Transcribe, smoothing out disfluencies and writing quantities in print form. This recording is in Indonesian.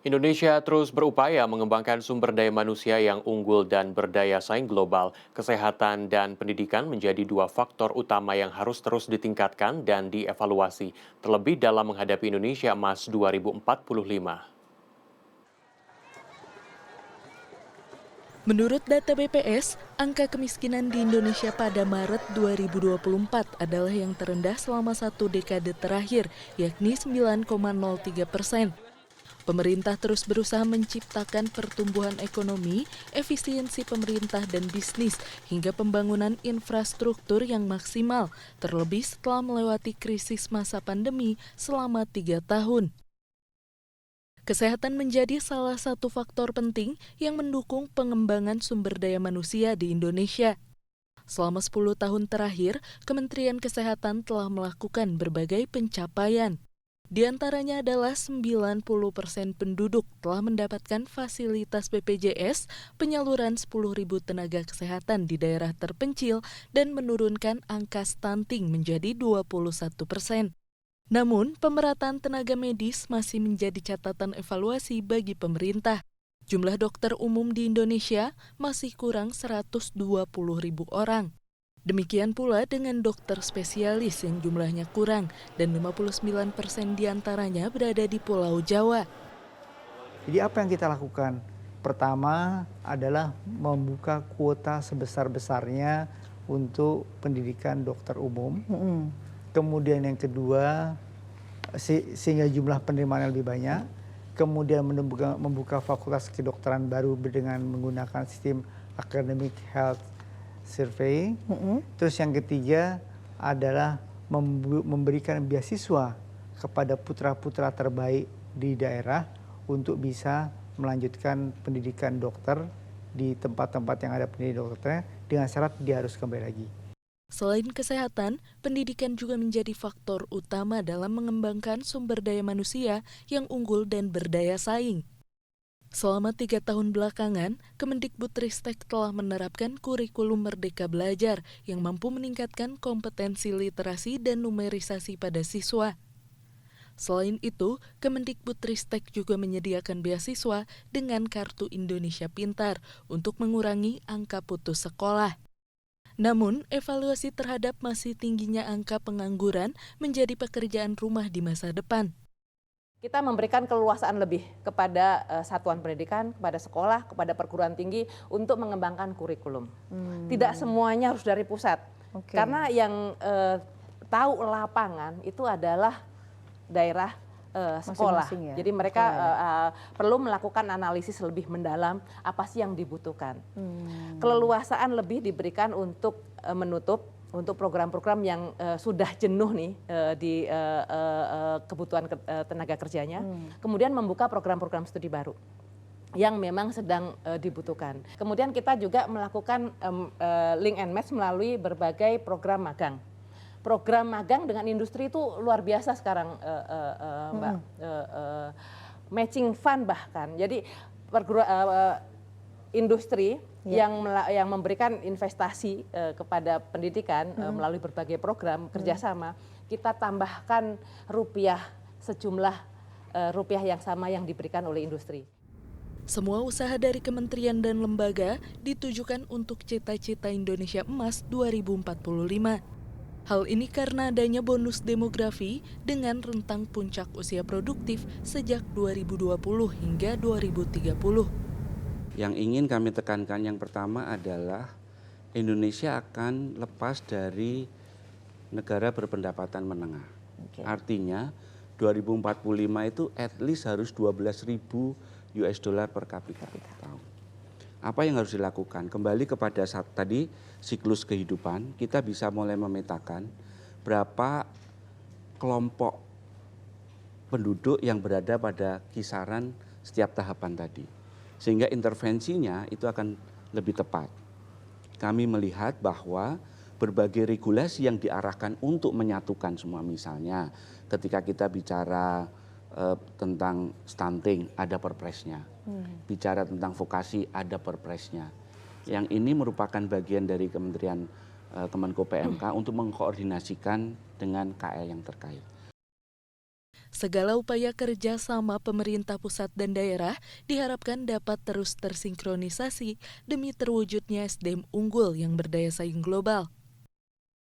Indonesia terus berupaya mengembangkan sumber daya manusia yang unggul dan berdaya saing global. Kesehatan dan pendidikan menjadi dua faktor utama yang harus terus ditingkatkan dan dievaluasi, terlebih dalam menghadapi Indonesia Emas 2045. Menurut data BPS, angka kemiskinan di Indonesia pada Maret 2024 adalah yang terendah selama satu dekade terakhir, yakni 9,03%. Pemerintah terus berusaha menciptakan pertumbuhan ekonomi, efisiensi pemerintah dan bisnis, hingga pembangunan infrastruktur yang maksimal, terlebih setelah melewati krisis masa pandemi selama 3 tahun. Kesehatan menjadi salah satu faktor penting yang mendukung pengembangan sumber daya manusia di Indonesia. Selama 10 tahun terakhir, Kementerian Kesehatan telah melakukan berbagai pencapaian. Di antaranya adalah 90% penduduk telah mendapatkan fasilitas BPJS, penyaluran 10.000 tenaga kesehatan di daerah terpencil, dan menurunkan angka stunting menjadi 21%. Namun, pemerataan tenaga medis masih menjadi catatan evaluasi bagi pemerintah. Jumlah dokter umum di Indonesia masih kurang 120.000 orang. Demikian pula dengan dokter spesialis yang jumlahnya kurang dan 59% diantaranya berada di Pulau Jawa. Jadi apa yang kita lakukan? Pertama adalah membuka kuota sebesar-besarnya untuk pendidikan dokter umum. Kemudian yang kedua, sehingga jumlah penerimaan lebih banyak. Kemudian membuka fakultas kedokteran baru dengan menggunakan sistem academic health survey. Terus yang ketiga adalah memberikan beasiswa kepada putra-putra terbaik di daerah untuk bisa melanjutkan pendidikan dokter di tempat-tempat yang ada pendidikan dokternya dengan syarat dia harus kembali lagi. Selain kesehatan, pendidikan juga menjadi faktor utama dalam mengembangkan sumber daya manusia yang unggul dan berdaya saing. Selama 3 tahun belakangan, Kemendikbudristek telah menerapkan kurikulum Merdeka Belajar yang mampu meningkatkan kompetensi literasi dan numerisasi pada siswa. Selain itu, Kemendikbudristek juga menyediakan beasiswa dengan Kartu Indonesia Pintar untuk mengurangi angka putus sekolah. Namun, evaluasi terhadap masih tingginya angka pengangguran menjadi pekerjaan rumah di masa depan. Kita memberikan keleluasaan lebih kepada satuan pendidikan, kepada sekolah, kepada perguruan tinggi untuk mengembangkan kurikulum. Tidak semuanya harus dari pusat. Karena yang tahu lapangan itu adalah daerah sekolah. Masing-masing ya, Jadi mereka sekolah perlu melakukan analisis lebih mendalam apa sih yang dibutuhkan. Keleluasaan lebih diberikan untuk menutup untuk program-program yang sudah jenuh nih di kebutuhan tenaga kerjanya. Kemudian membuka program-program studi baru yang memang sedang dibutuhkan. Kemudian kita juga melakukan link and match melalui berbagai program magang. Program magang dengan industri itu luar biasa sekarang, Mbak. Matching fund bahkan. Jadi industri yang memberikan investasi kepada pendidikan melalui berbagai program kerjasama, kita tambahkan rupiah sejumlah rupiah yang sama yang diberikan oleh industri. Semua usaha dari kementerian dan lembaga ditujukan untuk cita-cita Indonesia Emas 2045. Hal ini karena adanya bonus demografi dengan rentang puncak usia produktif sejak 2020 hingga 2030. Yang ingin kami tekankan yang pertama adalah Indonesia akan lepas dari negara berpendapatan menengah. Artinya 2045 itu at least harus 12.000 US dollar per kapita per tahun. Apa yang harus dilakukan? Kembali kepada tadi siklus kehidupan, kita bisa mulai memetakan berapa kelompok penduduk yang berada pada kisaran setiap tahapan tadi. Sehingga intervensinya itu akan lebih tepat. Kami melihat bahwa berbagai regulasi yang diarahkan untuk menyatukan semua, misalnya ketika kita bicara tentang stunting ada perpresnya, bicara tentang vokasi ada perpresnya. Yang ini merupakan bagian dari Kementerian Kemenko PMK untuk mengkoordinasikan dengan KL yang terkait. Segala upaya kerjasama pemerintah pusat dan daerah diharapkan dapat terus tersinkronisasi demi terwujudnya SDM unggul yang berdaya saing global.